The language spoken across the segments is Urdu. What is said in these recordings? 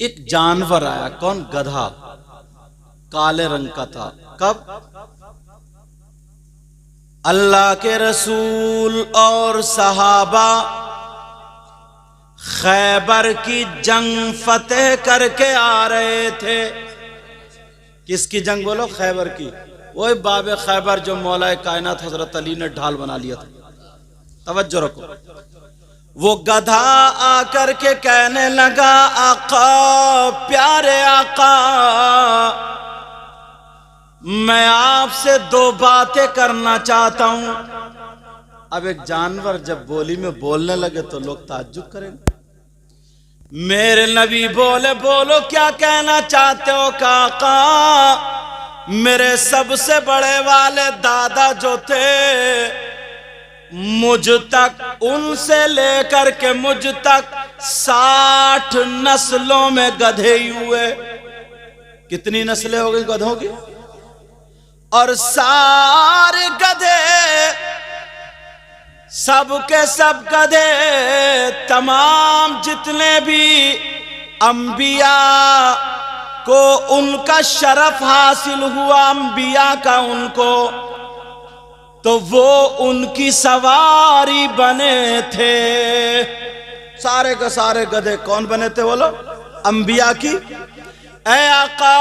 ایک جانور آیا، کون؟ گدھا، کالے رنگ کا تھا۔ کب؟ اللہ کے رسول اور صحابہ خیبر کی جنگ فتح کر کے آ رہے تھے۔ کس کی جنگ بولو؟ خیبر کی۔ وہی باب خیبر جو مولا کائنات حضرت علی نے ڈھال بنا لیا تھا۔ توجہ رکھو۔ وہ گدھا آ کر کے کہنے لگا، آقا، پیارے آقا، میں آپ سے دو باتیں کرنا چاہتا ہوں۔ اب ایک جانور جب بولی میں بولنے لگے تو لوگ تعجب کریں گے۔ میرے نبی بولے، بولو کیا کہنا چاہتے ہو؟ کہ آقا، میرے سب سے بڑے والے دادا جو تھے، مجھ تک، ان سے لے کر کے مجھ تک 60 نسلوں میں گدھے ہی ہوئے۔ کتنی نسلیں ہو گئی گدھوں کی؟ اور سارے گدھے، سب کے سب گدھے، تمام جتنے بھی انبیاء کو ان کا شرف حاصل ہوا، انبیاء کا ان کو، تو وہ ان کی سواری بنے تھے۔ سارے کے سارے گدھے کون بنے تھے بولو؟ انبیاء کی۔ اے آقا،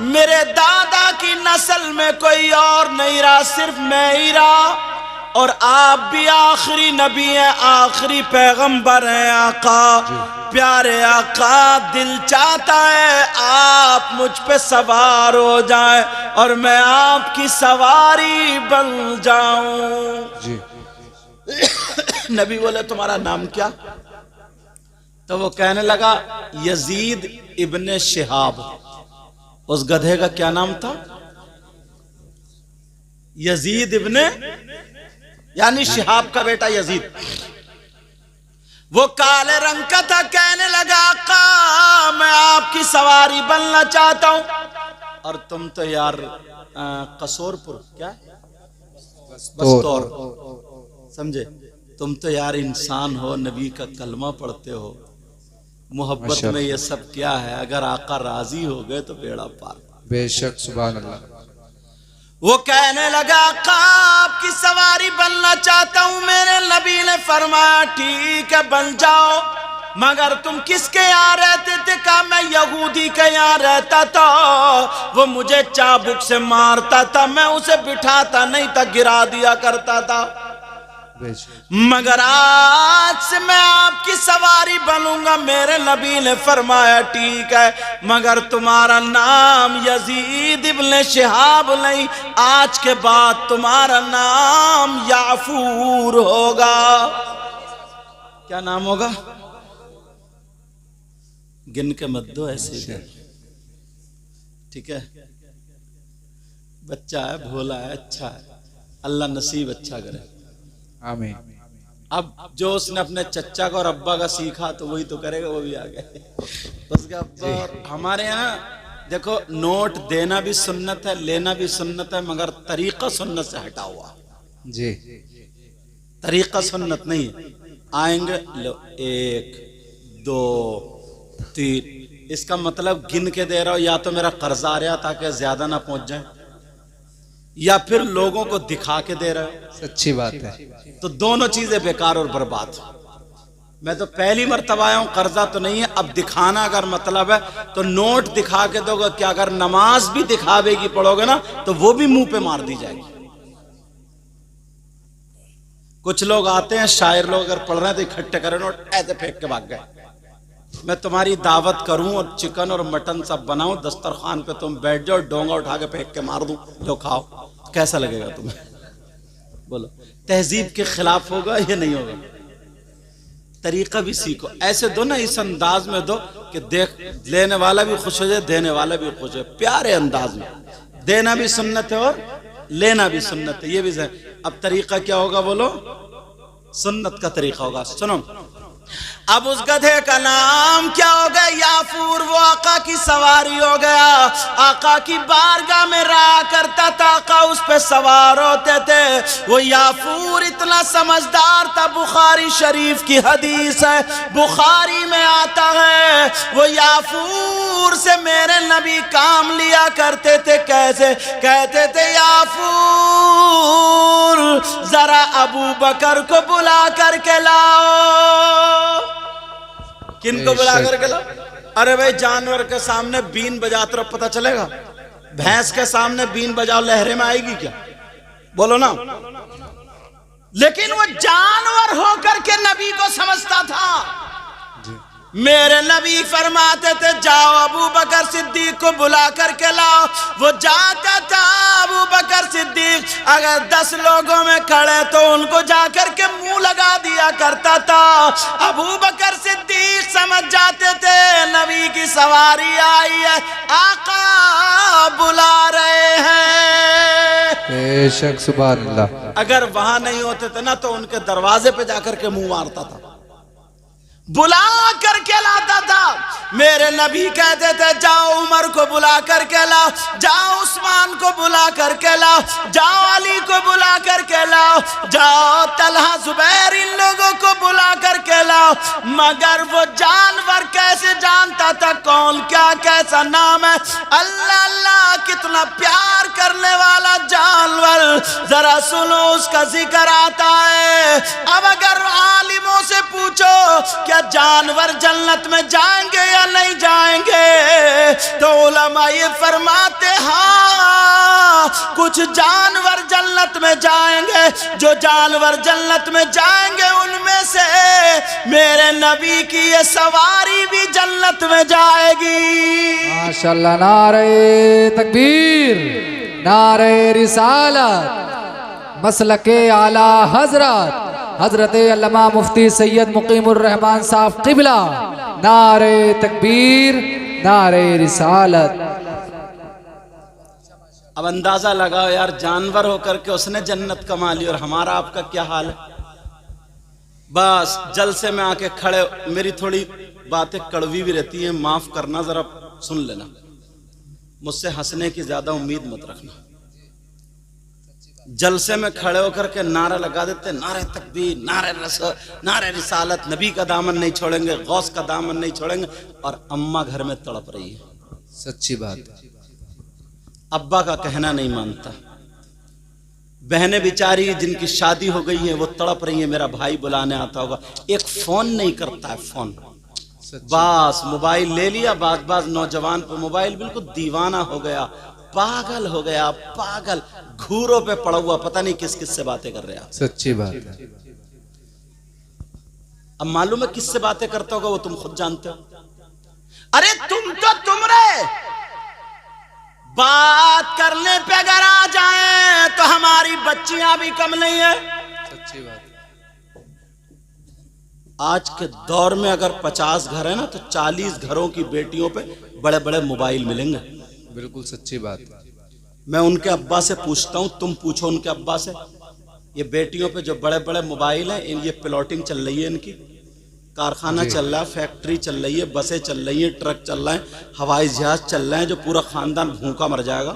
میرے دادا کی نسل میں کوئی اور نہیں رہا، صرف میں ہی رہا، اور آپ بھی آخری نبی ہیں، آخری پیغمبر ہیں۔ آقا، پیارے آقا، دل چاہتا ہے آپ مجھ پہ سوار ہو جائیں اور میں آپ کی سواری بن جاؤں۔ جی نبی بولے، تمہارا نام کیا؟ تو وہ کہنے لگا، یزید ابن شہاب۔ اس گدھے کا کیا نام تھا؟ یزید ابن، یعنی شہاب کا بیٹا یزید۔ وہ کالے رنگ کا تھا۔ کہنے لگا، آقا، میں آپ کی سواری بننا چاہتا ہوں۔ اور تم تو یار قصور پور، کیا بستور، سمجھے؟ تم تو یار انسان ہو، نبی کا کلمہ پڑھتے ہو، محبت میں یہ سب کیا ہے؟ اگر آقا راضی ہو گئے تو بیڑا پار۔ بے شک، سبحان اللہ۔ وہ کہنے لگا، آقا، آپ کی سواری بننا چاہتا ہوں۔ میرے نبی نے فرمایا، ٹھیک ہے، بن جاؤ، مگر تم کس کے یہاں رہتے تھے؟ کہا، میں یہودی کے یہاں رہتا تھا، وہ مجھے چابک سے مارتا تھا، میں اسے بٹھاتا نہیں تھا، گرا دیا کرتا تھا، مگر آج سے میں آپ کی سواری بنوں گا۔ میرے نبی نے فرمایا، ٹھیک ہے، مگر تمہارا نام یزید ابن شہاب نہیں، آج کے بعد تمہارا نام یعفور ہوگا۔ کیا نام ہوگا؟ گن کے مت دو، ایسے ہی، ٹھیک ہے؟ بچہ ہے، بھولا ہے، اچھا ہے، اللہ نصیب اچھا کرے، آمین۔ اب جو اس نے اپنے چچا کا اور ابا کا سیکھا تو وہی تو کرے گا، وہ بھی آگئے اس کا ابا۔ اور ہمارے یہاں دیکھو، نوٹ دینا بھی سنت ہے، لینا بھی سنت ہے، مگر طریقہ سنت سے ہٹا ہوا۔ جی، طریقہ سنت نہیں ہے۔ آئیں گے، لو، 1 2 3، اس کا مطلب گن کے دے رہا ہو، یا تو میرا قرض آ رہا تاکہ زیادہ نہ پہنچ جائے، یا پھر لوگوں کو دکھا کے دے رہا ہو۔ سچی بات ہے۔ تو دونوں چیزیں بیکار اور برباد۔ میں تو پہلی مرتبہ آیا ہوں، قرضہ تو نہیں ہے۔ اب دکھانا اگر مطلب ہے تو نوٹ دکھا کے دو گے، کہ اگر نماز بھی دکھاوے کی پڑھو گے نا تو وہ بھی منہ پہ مار دی جائے گی۔ کچھ لوگ آتے ہیں، شاعر لوگ اگر پڑھ رہے ہیں تو اکٹھے کرے نوٹ، ایسے پھینک کے بھاگ گئے۔ میں تمہاری دعوت کروں اور چکن اور مٹن سب بناؤں، دسترخوان پہ تم بیٹھ جاؤ، ڈونگا اٹھا کے پھینک کے مار دوں، لو کھاؤ، کیسا لگے گا تمہیں؟ بولو، تہذیب کے خلاف ہوگا یا نہیں ہوگا؟ طریقہ بھی سیکھو، ایسے دو نا، اس انداز میں دو کہ دیکھ لینے والا بھی خوش ہو جائے، دینے والا بھی خوش ہو، پیارے انداز میں۔ دینا بھی سنت ہے اور لینا بھی سنت ہے، یہ بھی ذہن۔ اب طریقہ کیا ہوگا بولو؟ سنت کا طریقہ ہوگا۔ سنو، اب اس گدھے کا نام کیا ہوگا؟ یعفور۔ وہ آقا کی سواری ہو گیا، آقا کی بارگاہ میں رہا کرتا تھا، آقا اس پہ سوار ہوتے تھے۔ وہ یافور اتنا سمجھدار تھا، بخاری شریف کی حدیث ہے، بخاری میں آتا ہے وہ یافور سے میرے نبی کام لیا کرتے تھے۔ کیسے؟ کہتے تھے یافور ذرا ابو بکر کو بلا کر کے لاؤ۔ کن کو بلا کر کے لاؤ؟ ارے بھائی جانور کے سامنے بین بجاتے رہو پتہ چلے گا؟ بھینس کے سامنے بین بجاؤ لہرے میں آئے گی کیا؟ بولو نا۔ لیکن وہ جانور ہو کر کے نبی کو سمجھتا تھا۔ میرے نبی فرماتے تھے جاؤ ابو بکر صدیق کو بلا کر کے لاؤ۔ وہ جاتا تھا ابو بکر صدیق، اگر 10 لوگوں میں کھڑے تو ان کو جا کر کے منہ لگا دیا کرتا تھا۔ ابو بکر صدیق سمجھ جاتے تھے نبی کی سواری آئی ہے، آقا بلا رہے ہیں۔ بے شک سبحان اللہ۔ اگر وہاں نہیں ہوتے تھے نا تو ان کے دروازے پہ جا کر کے منہ مارتا تھا، بلا کر کے لاتا تھا۔ میرے نبی کہتے تھے جاؤ عمر کو بلا کر کے لاؤ، جاؤ عثمان کو بلا کر کے لاؤ، جاؤ علی کو بلا کر کے لاؤ، جاؤ طلحہ زبیر ان لوگوں کو بلا کر کے لاؤ۔ مگر وہ جانور کیسے جانتا تھا کون کیا کیسا نام ہے؟ اللہ اللہ کتنا پیار کرنے والا جانور، ذرا سنو اس کا ذکر آتا ہے۔ اب اگر عالموں سے پوچھو کیا جانور جنت میں جائیں گے یا نہیں جائیں گے، تو علماء یہ فرماتے ہاں کچھ جانور جنت میں جائیں گے۔ جو جانور جنت میں جائیں گے ان میں سے میرے نبی کی یہ سواری بھی جنت میں جائے گی۔ ماشاءاللہ، نعرہ تکبیر، نعرہ رسالت، مسلک اعلی حضرت حضرت علامہ مفتی سید مقیم الرحمن صاحب قبلہ، نعرہ تکبیر، نعرہ رسالت۔ اب اندازہ لگاؤ یار، جانور ہو کر کے اس نے جنت کما لی اور ہمارا آپ کا کیا حال ہے؟ بس جلسے میں آ کے کھڑے، میری تھوڑی باتیں کڑوی بھی رہتی ہیں، معاف کرنا، ذرا سن لینا، مجھ سے ہنسنے کی زیادہ امید مت رکھنا۔ جلسے میں کھڑے ہو کر کے نعرہ لگا دیتے، نعرہ تکبیر، نعرہ رسالت، نبی کا دامن نہیں چھوڑیں گے، غوث کا دامن نہیں چھوڑیں گے، اور اماں گھر میں تڑپ رہی ہے، سچی بات ہے۔ ابا کا کہنا نہیں مانتا، بہنیں بیچاری جن کی شادی ہو گئی ہیں وہ تڑپ رہی ہیں، میرا بھائی بلانے آتا ہوگا، ایک فون نہیں کرتا ہے، فون بس موبائل لے لیا۔ بعض نوجوان پہ موبائل بالکل دیوانہ ہو گیا، پاگل ہو گیا، پاگل، گھوروں پہ پڑا ہوا، پتہ نہیں کس کس سے باتیں کر رہا۔ سچی بات ہے۔ اب معلوم ہے کس سے باتیں کرتا ہوگا، وہ تم خود جانتے ہو۔ ارے تم رہے بات کرنے پہ اگر آ جائیں تو ہماری بچیاں بھی کم نہیں ہیں۔ سچی بات ہے۔ آج کے دور میں اگر 50 گھر ہیں نا تو 40 گھروں کی بیٹیوں پہ بڑے بڑے موبائل ملیں گے۔ بالکل سچی بات ہے۔ میں ان کے ابا سے پوچھتا ہوں، تم پوچھو ان کے ابا سے، یہ بیٹیوں پہ جو بڑے بڑے موبائل ہیں، یہ پلاٹنگ چل رہی ہے، ان کی کارخانہ چل رہا ہے، فیکٹری چل رہی ہے، بسیں چل رہی ہیں، ٹرک چل رہے ہیں، ہوائی جہاز چل رہے ہیں، جو پورا خاندان بھوکا مر جائے گا۔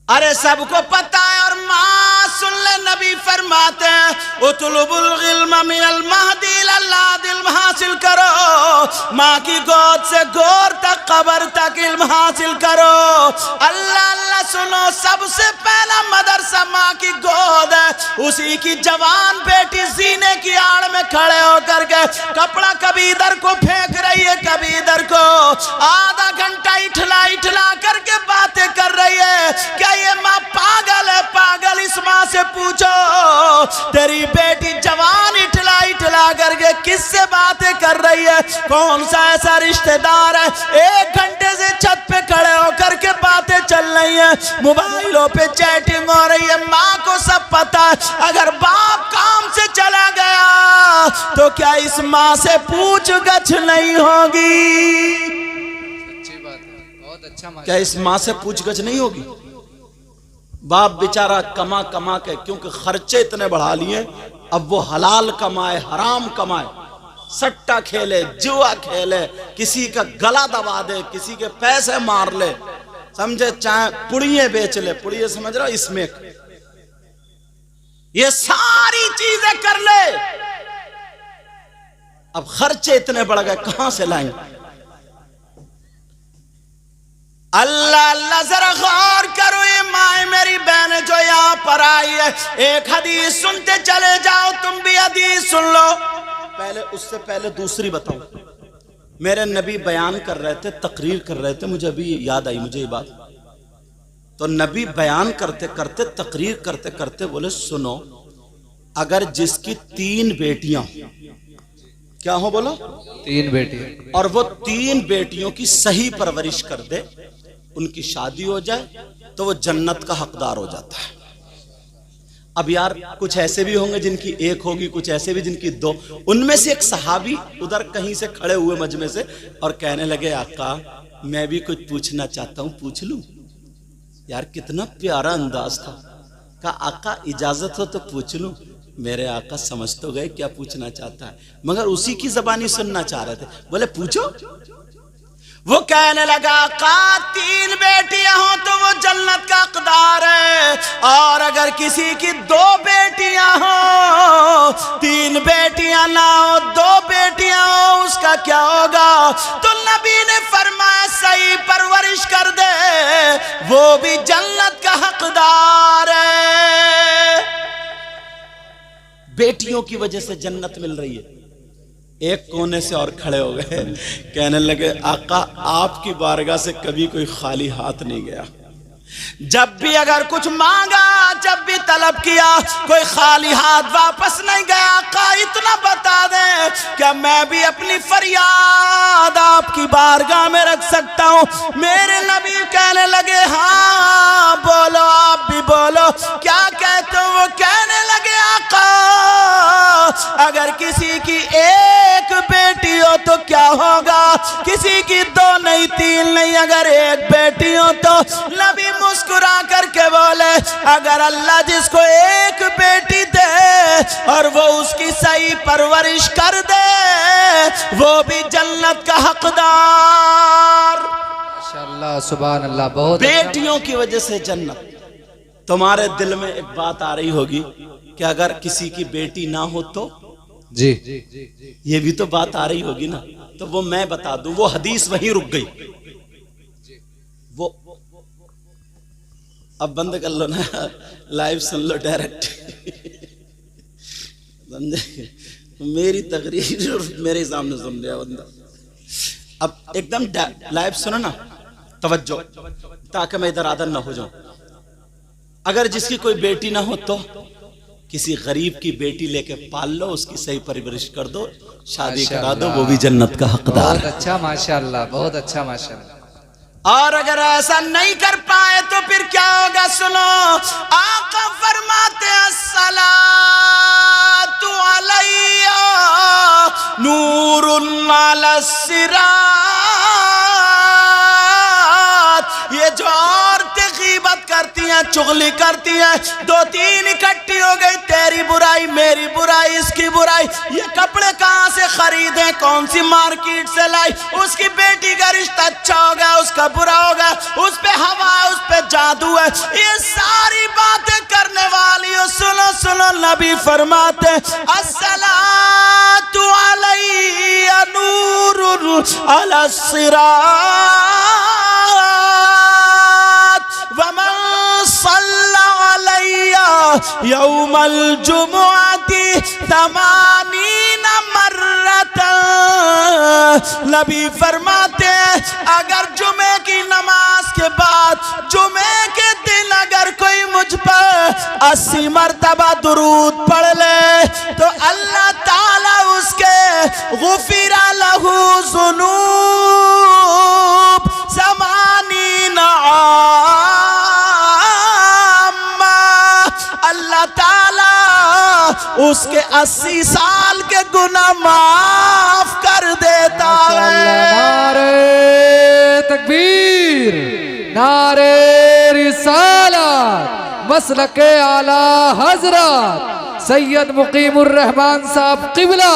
ارے سب کو پتہ ہے، اور ماں سن لے، نبی فرماتے ہیں اطلبوا العلم من المہدی للحد، علم حاصل کرو، ماں کی گود سے گور تک، قبر تک علم حاصل کرو۔ اللہ اللہ سنو، سب سے پہلا مدرسہ ماں کی گود ہے، اسی کی جوان بیٹی سینے کی آڑ میں کھڑے ہو کر کے کپڑا کبھی ادھر کو پھینک رہی ہے، کبھی ادھر کو، آدھا گھنٹہ اٹھلا کر کے باتیں کر رہی ہے۔ کیا یہ ماں پاگل ہے؟ پاگل اس ماں سے پوچھو، تیری بیٹی جوان اٹھلا کر کے کس سے باتیں کر رہی ہے؟ کون سا ایسا رشتہ دار ہے 1 گھنٹے سے چھت پہ کھڑے ہو کر کے باتیں چل رہی ہیں، موبائلوں پہ چیٹنگ ہو رہی ہے، ماں کو سب پتا ہے۔ اگر باپ کام سے چلا گیا تو کیا اس ماں سے پوچھ گچھ نہیں ہوگی؟ سچی بات ہے، بہت اچھا۔ کیا اس ماں سے پوچھ گچھ نہیں ہوگی؟ باپ بیچارہ کما کے، کیونکہ خرچے اتنے بڑھا لیے، اب وہ حلال کمائے حرام کمائے، سٹا کھیلے، جوا کھیلے، کسی کا گلا دبا دے، کسی کے پیسے مار لے، سمجھے، چاہے پڑیے بیچ لے، پڑیے سمجھ رہا اس میں یہ ساری چیزیں کر لے. اب خرچے اتنے بڑھ گئے، کہاں سے لائیں؟ اللہ اللہ ذرا غور کرو یہ مائیں میری بہنیں جو یہاں پر آئی ہے، ایک حدیث سنتے چلے جاؤ، تم بھی حدیث سن لو. پہلے اس سے پہلے دوسری بتاؤں. میرے نبی بیان کر رہے تھے، تقریر کر رہے تھے، مجھے ابھی یاد آئی مجھے یہ بات. تو نبی بیان کرتے کرتے، تقریر کرتے کرتے بولے سنو، اگر جس کی 3 بیٹیاں کیا ہو بولو، 3 بیٹی، اور وہ 3 بیٹیوں کی صحیح پرورش کر دے، ان کی شادی ہو جائے تو وہ جنت کا حقدار ہو جاتا ہے. اب یار کچھ ایسے بھی ہوں گے جن کی 1 ہوگی، کچھ ایسے بھی جن کی 2. ان میں سے ایک صحابی ادھر کہیں سے کھڑے ہوئے مجمع سے اور کہنے لگے آقا میں بھی کچھ پوچھنا چاہتا ہوں، پوچھ لوں؟ یار کتنا پیارا انداز تھا. کہا آقا اجازت ہو تو پوچھ لوں؟ میرے آقا سمجھ تو گئے کیا پوچھنا چاہتا ہے، مگر اسی کی زبانی سننا چاہ رہے تھے. بولے پوچھو. وہ کہنے لگا آقا 3 بیٹیاں ہوں تو وہ جنت کا حقدار ہے، اور اگر کسی کی 2 بیٹیاں ہوں، 3 بیٹیاں نہ ہو 2 بیٹیاں ہوں، اس کا کیا ہوگا؟ تو نبی نے فرمایا صحیح پرورش کر دے، وہ بھی جنت کا حقدار ہے. بیٹیوں کی وجہ سے جنت مل رہی ہے. ایک کونے سے اور کھڑے ہو گئے، کہنے لگے آقا آپ کی بارگاہ سے کبھی کوئی خالی ہاتھ نہیں گیا. جب بھی اگر کچھ مانگا، جب بھی طلب کیا، کوئی خالی ہاتھ واپس نہیں گیا. آقا اتنا بتا دیں کہ میں بھی اپنی فریاد آپ کی بارگاہ میں رکھ سکتا ہوں. میرے نبی کہنے لگے ہاں بولو، آپ بھی بولو، کیا کہتے ہو؟ وہ کہنے لگے آقا اگر کسی کی 1 بیٹی ہو تو کیا ہوگا؟ کسی کی 2 نہیں 3 نہیں، اگر 1 بیٹی ہو تو. نبی مسکرا کر کے بولے اگر اللہ جس کو 1 بیٹی دے اور وہ اس کی صحیح پرورش کر دے، وہ بھی جنت کا حقدار. ماشاءاللہ سبحان اللہ. بہت بیٹیوں کی وجہ سے جنت. تمہارے دل میں ایک بات آ رہی ہوگی کہ اگر کسی کی بیٹی نہ ہو تو، جی یہ بھی تو بات آ رہی ہوگی نا. تو وہ میں بتا دوں، وہ حدیث وہیں رک گئی. وہ اب بند کر لو نا، لائیو سن لو ڈائریکٹ. میری تقریر میرے سامنے سن لیا بندہ. اب ایک دم لائیو سنو نا، توجہ، تاکہ میں ادھر ادھر نہ ہو جاؤں. اگر جس کی کوئی بیٹی نہ ہو تو کسی غریب کی بیٹی لے کے پال لو، اس کی صحیح پرورش کر دو، شادی کرا دو، وہ بھی جنت کا حقدار. بہت اچھا ماشاءاللہ، بہت اچھا ماشاءاللہ. اور اگر ایسا نہیں کر پائے تو پھر کیا ہوگا؟ سنو، آقا فرماتے ہیں الصلاۃ علیہ نور علی الصراط. یہ جو عورتیں غیبت کرتی ہیں، چغلی کرتی ہیں، 2-3 اکٹھی ہو گئی، تیری برائی میری برائی اس کی برائی، یہ کپڑے کہاں سے خریدیں، کون سی مارکیٹ سے لائی، اس کی بیٹی کا رشتہ اچھا ہو گیا، اس کا برا ہو گیا، اس پہ ہوا ہے، اس پہ جادو ہے، یہ ساری باتیں کرنے والی ہو. سنو سنو، نبی فرماتے الصلاۃ علیہ نور علی الصراط ومن صلی علی یوم الجمعۃ 80 مرتا. نبی فرماتے ہیں اگر جمعے کی نماز کے بعد جمعے کے دن اگر کوئی مجھ پر 80 مرتبہ درود پڑھ لے تو اللہ تعالیٰ اس کے غفر لہ ذنوب 80 عام. اللہ تعالیٰ اس کے 80 سال کے گناہ معاف کر دیتا ہے. نعرہ تکبیر، نعرہ رسالت، مسلک اعلی حضرت سید مقیم الرحمان صاحب قبلہ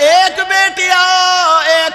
1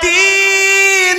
3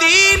3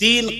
3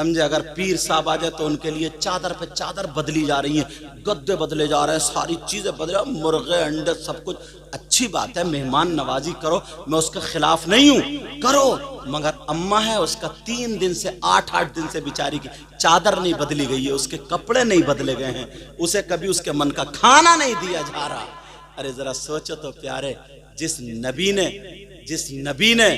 سمجھے. اگر پیر صاحب آ جائے تو ان کے لیے چادر پہ چادر بدلی جا رہی ہیں, گدے بدلے جا رہے ہیں, ساری چیزیں بدلے, مرغے انڈے سب کچھ. اچھی بات ہے, مہمان نوازی کرو, میں اس کے خلاف نہیں ہوں, کرو. مگر اماں ہے, اس کا 3 دن سے 8 دن سے بیچاری کی چادر نہیں بدلی گئی ہے, اس کے کپڑے نہیں بدلے گئے ہیں, اسے کبھی اس کے من کا کھانا نہیں دیا جا رہا. ارے ذرا سوچو تو پیارے, جس نبی نے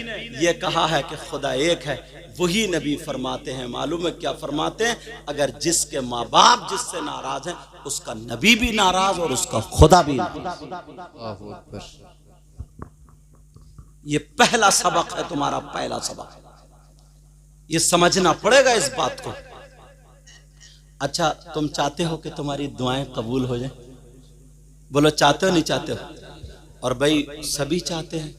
یہ کہا ہے کہ خدا ایک ہے, وہی نبی فرماتے ہیں, معلوم ہے کیا فرماتے ہیں, اگر جس کے ماں باپ جس سے ناراض ہیں, اس کا نبی بھی ناراض اور اس کا خدا بھی ناراض. اللہ اکبر. یہ پہلا سبق ہے, تمہارا پہلا سبق, یہ سمجھنا پڑے گا اس بات کو. اچھا, تم چاہتے ہو کہ تمہاری دعائیں قبول ہو جائیں؟ بولو چاہتے ہو نہیں چاہتے ہو؟ اور بھائی سبھی چاہتے ہیں,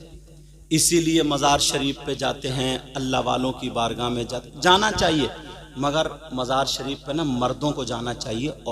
اسی لیے مزار شریف پہ جاتے ہیں, اللہ والوں کی بارگاہ میں جانا چاہیے, مگر مزار شریف پہ نا مردوں کو جانا چاہیے اور